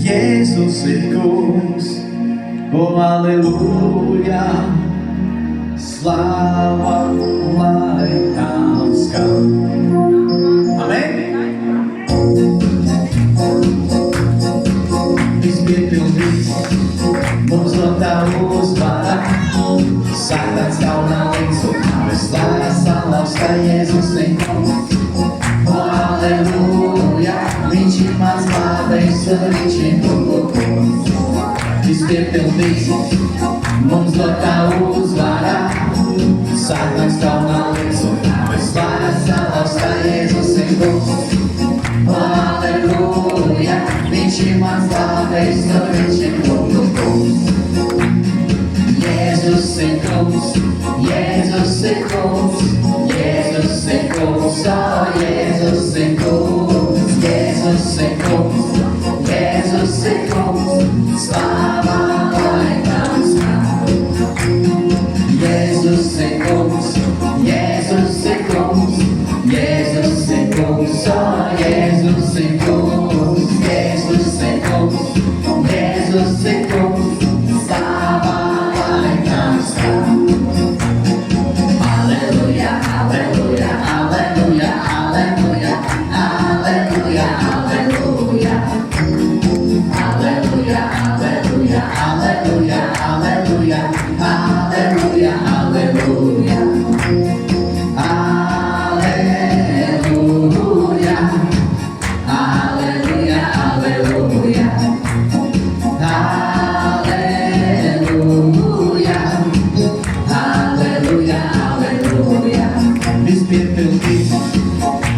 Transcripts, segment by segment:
Jēzus ir kungs, o aleluja, slāva lai tām skan. Amen! Viss piepildīts, mums dotā uzvara, Sātans kaunā līdz un nāves slāvas salauz, ka Jēzus ir kungs, o aleluja, viņš ir mans glābējs un viņš ir kungs. Viss piepildīts, mums dotā uzvara, Sātans kaunā līdz un nāves slāvas salauz, ka Jēzus ir kungs, o aleluja, viņš ir mans glābējs un viņš ir kungs. Jēzus ir kungs, Jēzus ir kungs, Jēzus ir kungs, o Jēzus ir kungs, Jēzus ir kungs, Jēzus ir kungs, slāvā lai tām skan. Jēzus ir kungs, Jēzus ir kungs, Jēzus ir kungs, o Jēzus ir kungs, Jēzus ir kungs, Jēzus ir kungs, slāvā lai tām skan. Alleluja, alleluja, alleluja, alleluja, alleluja, alleluja. Alleluja, alleluja, alleluja, alleluja, alleluja, alleluja. Alleluja, alleluja, alleluja. Alleluja, alleluja. Viss piepildīts,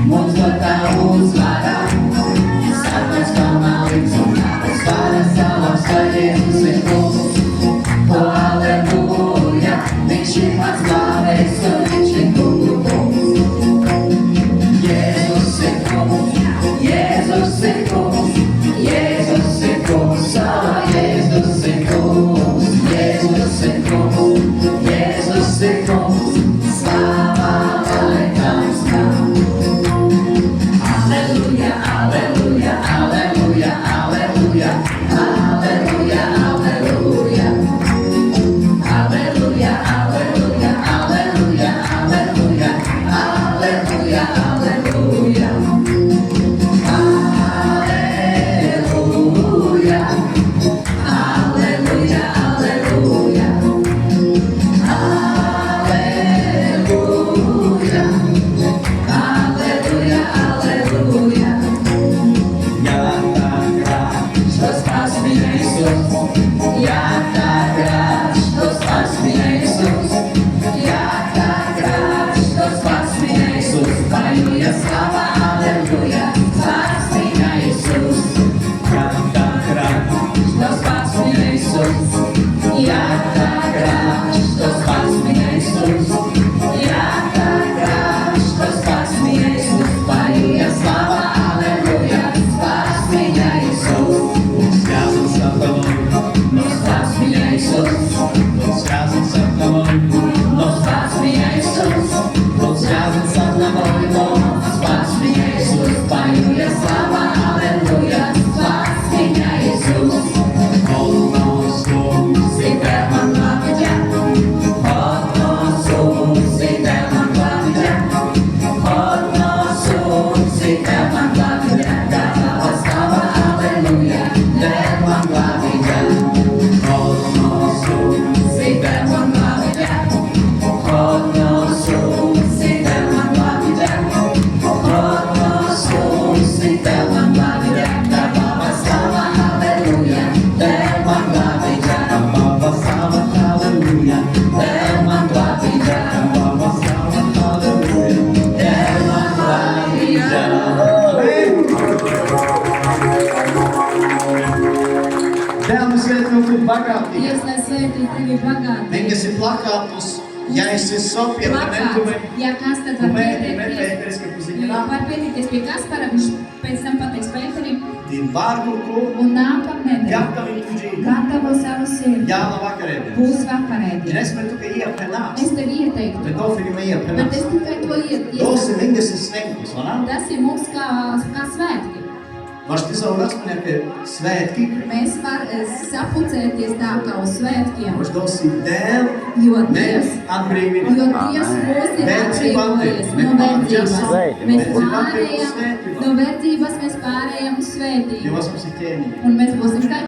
mums dotā uzvara, Sātans kaunā līdz un nāves slāvas salauz, ka Jēzus ir kungs, o alleluja, viņš ir mans glābējs un viņš ir kungs. Jēzus ir kungs, Jēzus ir kungs, Jēzus ir kungs, o Jēzus ir kungs, Jēzus ir kungs, Jēzus ir kungs, slāvā lai tām skan. Alleluja, alleluja, alleluja, alleluja, alleluja, alleluja. Alleluja, alleluja, alleluja, alleluja, alleluja, alleluja. Alleluja, alleluja, alleluja. Alleluja, alleluja, alleluja. Ja tak grać, to spas mi Jezus. Ja tak grać, to spas mi Jezus. Ja tak grać, to spas mi Jezus. Halleluja, slava, alleluja, spas mi Jezus. Ja tak grać, to spas mi Jezus. Ja tak grać, to spas mi Jezus. Ja tak grać, to spas mi Jezus. Halleluja, slava, alleluja, spas mi Jezus. Zgadzam sa tobą, no spas mi Jezus. Zgadzam sa tobą, no spas mi Jezus. Zgadzam sa tobą, no spas mi Jezus. Halleluja, slava, alleluja, spas mi Jezus. Dievs, lai svētī tevi bagātīgi. Viņi, kas ir plakātus, ja esi sopietamentu, Ja kas tad var pieteikties, var pieteikties pie Kaspara, viņš pēc tam pateiks Pēterim din vārdu, un nākamnedēļ gatavi tuģi, gatavo savu sirdi. jāna vakarēdien. Būs vakarēdien. Ja es man tu, ka iepenās, Es tevi ieteiktu, bet dofilima bet iepenās. es tikai to Tos ir iesaku. viņas ir svētkus, vai ne? Tas ir mums kā svētki. Можете заурастати светки, Mēs varam sapulcēties tā kā uz svētkiem, може досі дел, jo mēs Dievs, atbrīvini. jo Dievs mūs ir atbrīvojies no verdzības. Mēs pārējām no verdzības, mēs pārējām uz Ja svētību. vas on siit teenida. Un mēs būsim kā